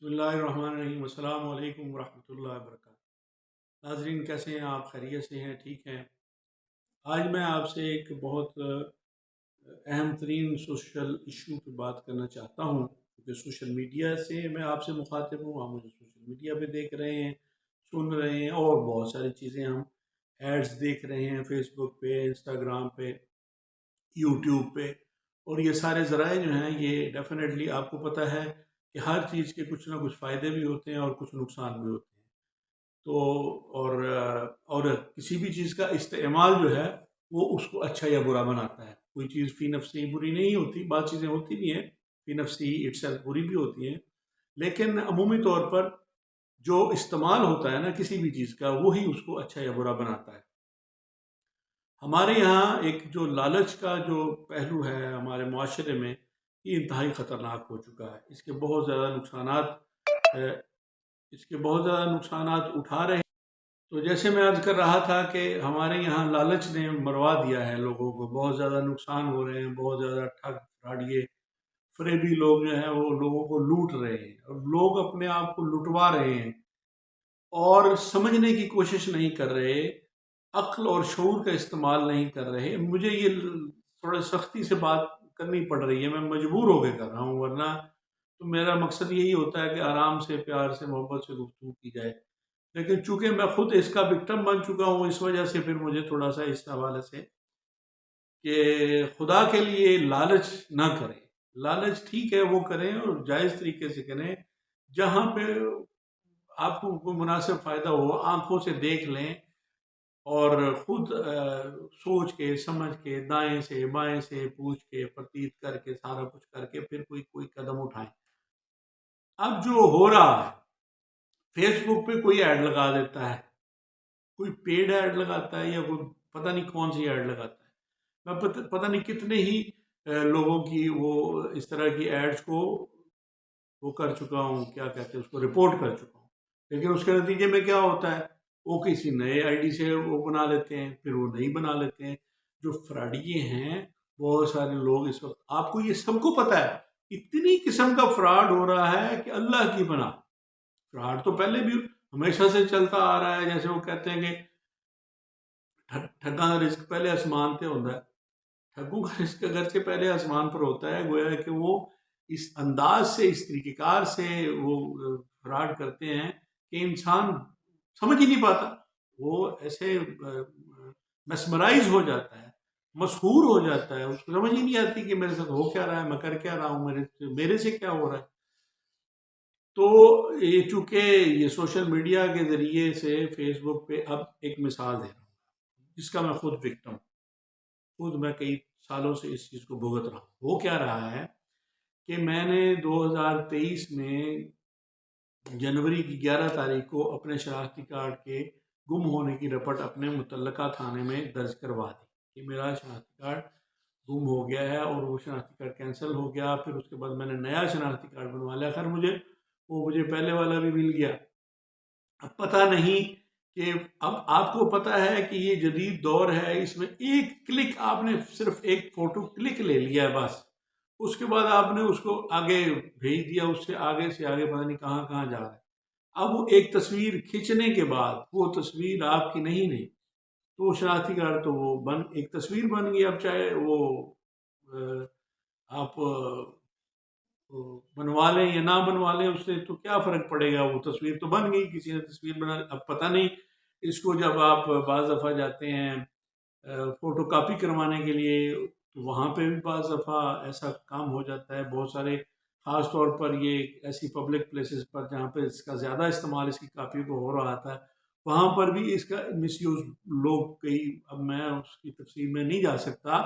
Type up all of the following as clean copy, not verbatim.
بسم اللہ الرحمن الرحیم، السلام علیکم ورحمۃ اللہ وبرکاتہ۔ ناظرین، کیسے ہیں آپ؟ خیریت سے ہیں؟ ٹھیک ہیں؟ آج میں آپ سے ایک بہت اہم ترین سوشل ایشو پہ بات کرنا چاہتا ہوں، کیونکہ سوشل میڈیا سے میں آپ سے مخاطب ہوں، آپ مجھے سوشل میڈیا پہ دیکھ رہے ہیں، سن رہے ہیں، اور بہت ساری چیزیں ہم ایڈز دیکھ رہے ہیں فیس بک پہ، انسٹاگرام پہ، یوٹیوب پہ، اور یہ سارے ذرائع جو ہیں یہ ڈیفینیٹلی آپ کو پتہ ہے کہ ہر چیز کے کچھ نہ کچھ فائدے بھی ہوتے ہیں اور کچھ نقصان بھی ہوتے ہیں۔ تو اور کسی بھی چیز کا استعمال جو ہے وہ اس کو اچھا یا برا بناتا ہے۔ کوئی چیز فی نفسی بری نہیں ہوتی، بعض چیزیں ہوتی بھی ہیں فی نفسی اٹ سیلف بری بھی ہوتی ہیں، لیکن عمومی طور پر جو استعمال ہوتا ہے نا کسی بھی چیز کا، وہی اس کو اچھا یا برا بناتا ہے۔ ہمارے یہاں ایک جو لالچ کا جو پہلو ہے ہمارے معاشرے میں، یہ انتہائی خطرناک ہو چکا ہے۔ اس کے بہت زیادہ نقصانات اٹھا رہے ہیں۔ تو جیسے میں عرض کر رہا تھا کہ ہمارے یہاں لالچ نے مروا دیا ہے لوگوں کو، بہت زیادہ نقصان ہو رہے ہیں، بہت زیادہ ٹھگ فراڈیے فریبی لوگ جو ہیں وہ لوگوں کو لوٹ رہے ہیں، اور لوگ اپنے آپ کو لٹوا رہے ہیں اور سمجھنے کی کوشش نہیں کر رہے، عقل اور شعور کا استعمال نہیں کر رہے۔ مجھے یہ تھوڑے سختی سے بات کرنی پڑ رہی ہے، میں مجبور ہو کے کر رہا ہوں، ورنہ تو میرا مقصد یہی ہوتا ہے کہ آرام سے، پیار سے، محبت سے گفتگو کی جائے، لیکن چونکہ میں خود اس کا وکٹم بن چکا ہوں، اس وجہ سے پھر مجھے تھوڑا سا اس حوالے سے کہ خدا کے لیے لالچ نہ کریں۔ لالچ ٹھیک ہے وہ کریں اور جائز طریقے سے کریں، جہاں پہ آپ کو کوئی مناسب فائدہ ہو، آنکھوں سے دیکھ لیں اور خود سوچ کے سمجھ کے دائیں سے بائیں سے پوچھ کے پرتیت کر کے سارا کچھ کر کے پھر کوئی قدم اٹھائیں۔ اب جو ہو رہا ہے، فیس بک پہ کوئی ایڈ لگا دیتا ہے، کوئی پیڈ ایڈ لگاتا ہے یا کوئی پتہ نہیں کون سی ایڈ لگاتا ہے۔ میں پتہ نہیں کتنے ہی لوگوں کی وہ اس طرح کی ایڈز کو وہ کر چکا ہوں، کیا کہتے ہیں اس کو، رپورٹ کر چکا ہوں، لیکن اس کے نتیجے میں کیا ہوتا ہے، وہ کسی نئے آئی ڈی سے وہ بنا لیتے ہیں، پھر وہ نہیں بنا لیتے ہیں۔ جو فراڈیے ہیں بہت سارے لوگ اس وقت، آپ کو یہ سب کو پتہ ہے، اتنی قسم کا فراڈ ہو رہا ہے کہ اللہ کی پناہ۔ فراڈ تو پہلے بھی ہمیشہ سے چلتا آ رہا ہے، جیسے وہ کہتے ہیں کہ ٹھگاں کا رزق پہلے آسمان پہ ہوتا ہے۔ ٹھگوں کا رزق اگرچہ پہلے آسمان پر ہوتا ہے، گویا ہے کہ وہ اس انداز سے، اس طریقہ کار سے وہ فراڈ کرتے ہیں کہ انسان سمجھ ہی نہیں پاتا، وہ ایسے میسمرائز ہو جاتا ہے، مسحور ہو جاتا ہے، اس کو سمجھ ہی نہیں آتی کہ میرے ساتھ ہو کیا رہا ہے، میں کر کیا رہا ہوں، میرے سے کیا ہو رہا ہے۔ تو یہ چونکہ یہ سوشل میڈیا کے ذریعے سے فیس بک پہ اب ایک مثال دے رہا ہوں جس کا میں خود وکٹم، خود میں کئی سالوں سے اس چیز کو بھگت رہا ہوں۔ وہ کیا رہا ہے کہ میں نے 2023 میں جنوری کی 11 تاریخ کو اپنے شناختی کارڈ کے گم ہونے کی رپورٹ اپنے متعلقہ تھانے میں درج کروا دی کہ میرا شناختی کارڈ گم ہو گیا ہے، اور وہ شناختی کارڈ کینسل ہو گیا۔ پھر اس کے بعد میں نے نیا شناختی کارڈ بنوا لیا، خیر مجھے پہلے والا بھی مل گیا۔ اب پتہ نہیں کہ اب آپ کو پتہ ہے کہ یہ جدید دور ہے، اس میں ایک کلک، آپ نے صرف ایک فوٹو کلک لے لیا ہے بس، اس کے بعد آپ نے اس کو آگے بھیج دیا، اس سے آگے پتہ نہیں کہاں کہاں جا رہا ہے۔ اب وہ ایک تصویر کھینچنے کے بعد وہ تصویر آپ کی نہیں، تو وہ شناختی کارڈ تو وہ ایک تصویر بن گئی۔ اب چاہے وہ آپ بنوا لیں یا نہ بنوا لیں، اس سے تو کیا فرق پڑے گا، وہ تصویر تو بن گئی، کسی نے تصویر بنا۔ اب پتہ نہیں اس کو جب آپ بعض دفعہ جاتے ہیں فوٹو کاپی کروانے کے لیے، تو وہاں پہ بھی بعض دفعہ ایسا کام ہو جاتا ہے۔ بہت سارے، خاص طور پر یہ ایسی پبلک پلیسز پر جہاں پہ اس کا زیادہ استعمال اس کی کاپی کو ہو رہا تھا، وہاں پر بھی اس کا مس یوز لوگ کئی، اب میں اس کی تفصیل میں نہیں جا سکتا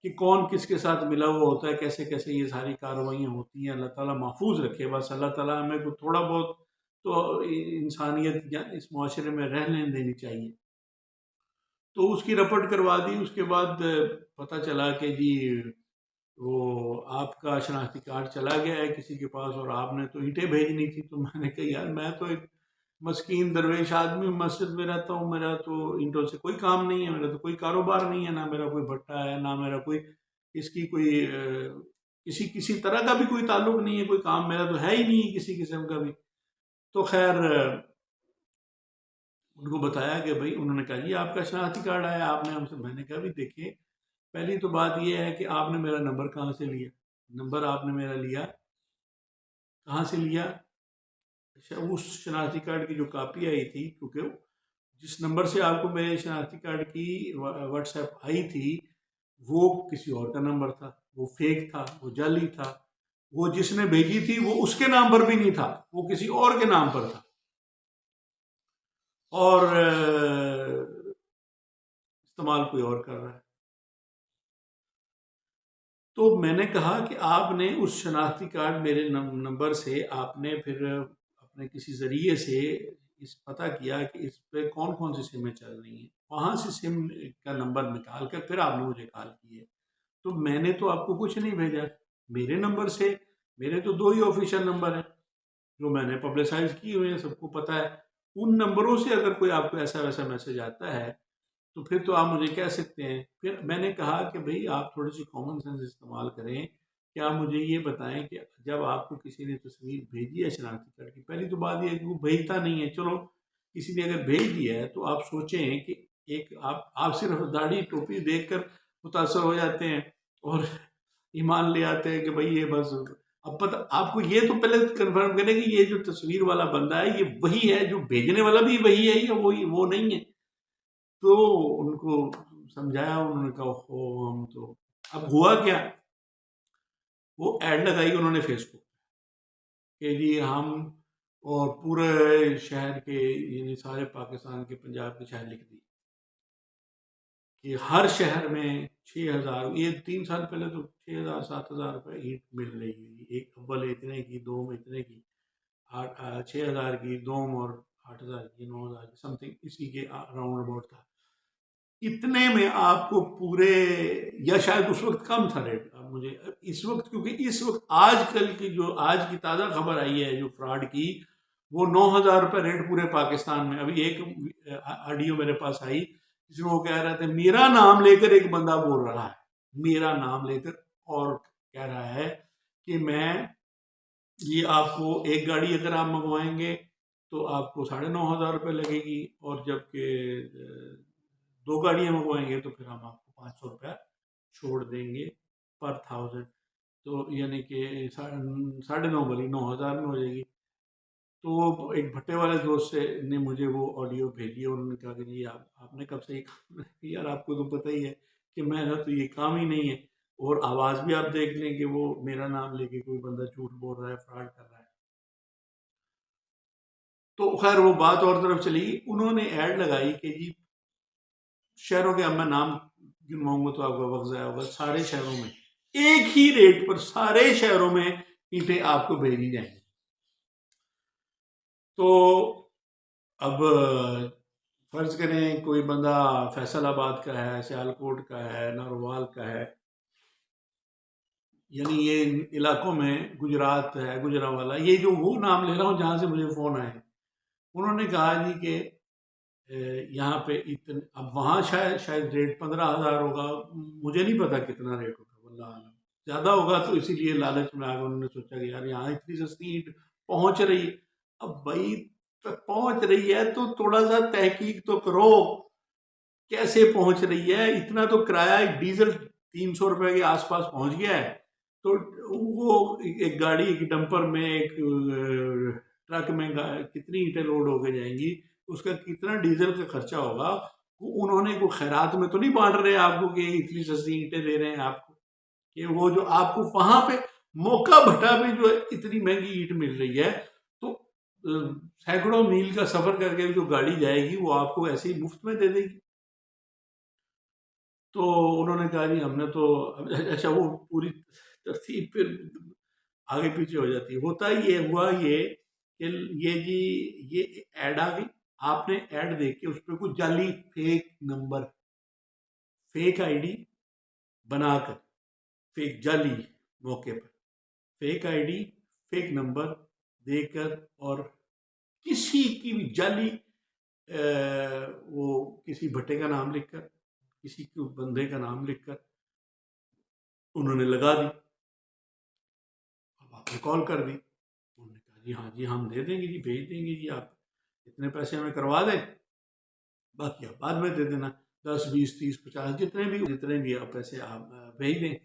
کہ کون کس کے ساتھ ملا ہوا ہوتا ہے، کیسے کیسے یہ ساری کارروائیاں ہوتی ہیں۔ اللہ تعالیٰ محفوظ رکھے، بس اللہ تعالیٰ ہمیں کو تھوڑا بہت تو انسانیت یا اس معاشرے میں رہنے دینی چاہیے۔ تو اس کی رپورٹ کروا دی، اس کے بعد پتہ چلا کہ جی وہ آپ کا شناختی کارڈ چلا گیا ہے کسی کے پاس، اور آپ نے تو اینٹیں بھیجنی تھی۔ تو میں نے کہا یار میں تو ایک مسکین درویش آدمی، مسجد میں رہتا ہوں، میرا تو اینٹوں سے کوئی کام نہیں ہے، میرا تو کوئی کاروبار نہیں ہے، نہ میرا کوئی بھٹا ہے، نہ میرا کوئی اس کی کوئی کسی طرح کا بھی کوئی تعلق نہیں ہے، کوئی کام میرا تو ہے ہی نہیں کسی قسم کا بھی۔ تو خیر ان کو بتایا کہ بھائی، انہوں نے کہا جی آپ کا شناختی کارڈ آیا، آپ نے ہم سے۔ میں نے کہا بھی دیکھیے، پہلی تو بات یہ ہے کہ آپ نے میرا نمبر کہاں سے لیا؟ نمبر آپ نے میرا لیا کہاں سے لیا؟ اس شناختی کارڈ کی جو کاپی آئی تھی، کیونکہ جس نمبر سے آپ کو میرے شناختی کارڈ کی واٹس ایپ آئی تھی وہ کسی اور کا نمبر تھا، وہ فیک تھا، وہ جعلی تھا۔ وہ جس نے بھیجی تھی وہ اس کے نام پر بھی نہیں تھا، وہ کسی اور کے نام پر تھا، اور استعمال کوئی اور کر رہا ہے۔ تو میں نے کہا کہ آپ نے اس شناختی کارڈ میرے نمبر سے آپ نے پھر اپنے کسی ذریعے سے اس پتہ کیا کہ اس پہ کون کون سی سمیں چل رہی ہیں، وہاں سے سم کا نمبر نکال کر پھر آپ نے مجھے کال کی ہے۔ تو میں نے تو آپ کو کچھ نہیں بھیجا، میرے نمبر سے، میرے تو 2 ہی آفیشیل نمبر ہیں جو میں نے پبلسائز کیے ہوئے ہیں، سب کو پتہ ہے۔ ان نمبروں سے اگر کوئی آپ کو ایسا ویسا میسج آتا ہے تو پھر تو آپ مجھے کہہ سکتے ہیں۔ پھر میں نے کہا کہ بھئی آپ تھوڑی سی کامن سینس استعمال کریں، کہ آپ مجھے یہ بتائیں کہ جب آپ کو کسی نے تصویر بھیجی ہے شناختی کارڈ کی، پہلی تو بات یہ ہے کہ وہ بھیجتا نہیں ہے، چلو کسی نے اگر بھیج دیا ہے تو آپ سوچیں کہ ایک آپ صرف داڑھی ٹوپی دیکھ کر متاثر ہو جاتے ہیں اور ایمان لے آتے ہیں کہ بھئی یہ بس۔ اب پتہ آپ کو یہ تو پہلے کنفرم کریں کہ یہ جو تصویر والا بندہ ہے یہ وہی ہے، جو بھیجنے والا بھی وہی ہے یا وہ نہیں ہے۔ تو ان کو سمجھایا، انہوں نے کہا ہم تو۔ اب ہوا کیا، وہ ایڈ لگائی انہوں نے فیس بک کہ جی ہم، اور پورے شہر کے، یعنی سارے پاکستان کے، پنجاب کے شہر لکھ دی کہ ہر شہر میں 6,000، یہ 3 سال پہلے تو 6,000 7,000 روپے اینٹ مل رہی ہے، ایک اول اتنے کی، دوم اتنے کی، 6,000 کی دوم، اور 8,000 کی، 9,000 کی، سم تھنگ اسی کے راؤنڈ اباؤٹ تھا۔ اتنے میں آپ کو پورے، یا شاید اس وقت کم تھا ریٹ، مجھے اس وقت، کیونکہ اس وقت آج کل کی جو آج کی تازہ خبر آئی ہے جو فراڈ کی، وہ 9,000 روپے ریٹ پورے پاکستان میں۔ ابھی ایک آڈیو میرے پاس آئی جس میں وہ کہہ رہے تھے، میرا نام لے کر ایک بندہ بول رہا ہے، میرا نام لے کر، اور کہہ رہا ہے کہ میں یہ آپ کو ایک گاڑی اگر آپ منگوائیں گے تو آپ کو 9,500 روپے لگے گی، اور جبکہ 2 گاڑیاں منگوائیں گے تو پھر ہم آپ کو 500 روپیہ چھوڑ دیں گے پر 1000۔ تو یعنی کہ 9,500 بلی 9,000 میں ہو جائے گی۔ تو ایک بھٹے والے دوست سے نے مجھے وہ آڈیو بھیجی، اور انہوں نے کہا کہ جی آپ نے کب سے یہ کام، یار آپ کو تو پتہ ہی ہے کہ میرا تو یہ کام ہی نہیں ہے، اور آواز بھی آپ دیکھ لیں کہ وہ میرا نام لے کے کوئی بندہ جھوٹ بول رہا ہے، فراڈ کر رہا ہے۔ تو خیر وہ بات اور طرف چلی گئی، انہوں نے ایڈ لگائی کہ جی شہروں کے، اب میں نام گنواؤں گا تو آپ کا وقت ضائع ہوگا، سارے شہروں میں ایک ہی ریٹ پر سارے شہروں میں اینٹیں آپ کو بھیجی جائیں گی۔ تو اب فرض کریں کوئی بندہ فیصل آباد کا ہے، سیالکوٹ کا ہے، ناروال کا ہے، یعنی یہ علاقوں میں، گجرات ہے، گجرانوالہ، یہ جو وہ نام لے رہا ہوں جہاں سے مجھے فون آئے، انہوں نے کہا جی کہ یہاں پہ اتنے، اب وہاں شاید ریٹ 15,000 ہوگا، مجھے نہیں پتا کتنا ریٹ ہوگا، واللہ عالم زیادہ ہوگا، تو اسی لیے لالچ میں آ کر انہوں نے سوچا کہ یار یہاں اتنی سستی اینٹ پہنچ رہی ہے۔ اب بھائی پہنچ رہی ہے تو تھوڑا سا تحقیق تو کرو، کیسے پہنچ رہی ہے؟ اتنا تو کرایہ ڈیزل 300 روپے کے آس پاس پہنچ گیا ہے، تو وہ ایک گاڑی، ایک ڈمپر میں، ایک ٹرک میں کتنی اینٹیں لوڈ ہو کے جائیں گی، اس کا کتنا ڈیزل کا خرچہ ہوگا؟ انہوں نے کوئی خیرات میں تو نہیں بانٹ رہے آپ کو کہ اتنی سستی اینٹیں دے رہے ہیں آپ کو، کہ وہ جو آپ کو وہاں پہ موقع بھٹا میں جو اتنی مہنگی اینٹ مل رہی ہے، تو سینکڑوں میل کا سفر کر کے جو گاڑی جائے گی وہ آپ کو ایسے ہی مفت میں دے دے گی۔ تو انہوں نے کہا جی ہم نے تو، اچھا وہ پوری ترتیب پھر آگے پیچھے ہو جاتی ہے۔ ہوتا یہ ہوا یہ کہ یہ جی یہ ایڈ آ گئی، آپ نے ایڈ دیکھ کے اس پہ کچھ جعلی فیک نمبر، فیک آئی ڈی بنا کر، فیک جعلی موقع پر فیک آئی ڈی، فیک نمبر دے کر، اور کسی کی بھی جعلی وہ کسی بھٹے کا نام لکھ کر، کسی بندے کا نام لکھ کر انہوں نے لگا دی۔ آپ نے کال کر دی، انہوں نے کہا جی ہاں جی ہم دے دیں گے جی، بھیج دیں گے جی، آپ اتنے پیسے ہمیں کروا دیں، باقی آپ بعد میں دے دینا، 10 20 30 50 جتنے بھی آپ پیسے آپ بھیج دیں۔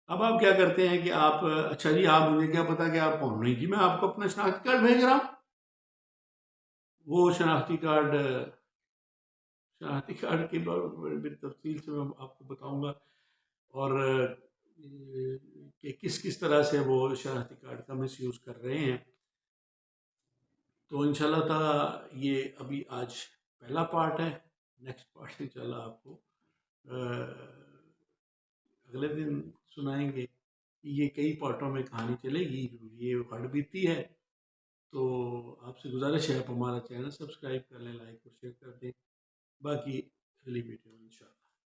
اب آپ کیا کرتے ہیں کہ آپ اچھا جی آپ مجھے کیا پتا کہ آپ کون؟ نہیں جی میں آپ کو اپنا شناختی کارڈ بھیج رہا ہوں۔ وہ شناختی کارڈ کی بڑی تفصیل سے میں آپ کو بتاؤں گا، اور کہ کس کس طرح سے وہ شناختی کارڈ کا مس یوز کر رہے ہیں۔ تو انشاءاللہ تعالیٰ یہ ابھی آج پہلا پارٹ ہے، نیکسٹ پارٹ انشاءاللہ آپ کو اگلے دن سنائیں گے۔ یہ کئی پارٹوں میں کہانی چلے گی، یہ ہڈ بیتی ہے۔ تو آپ سے گزارش ہے آپ ہمارا چینل سبسکرائب کر لیں، لائک اور شیئر کر دیں، باقی اگلی ویڈیو میں انشاءاللہ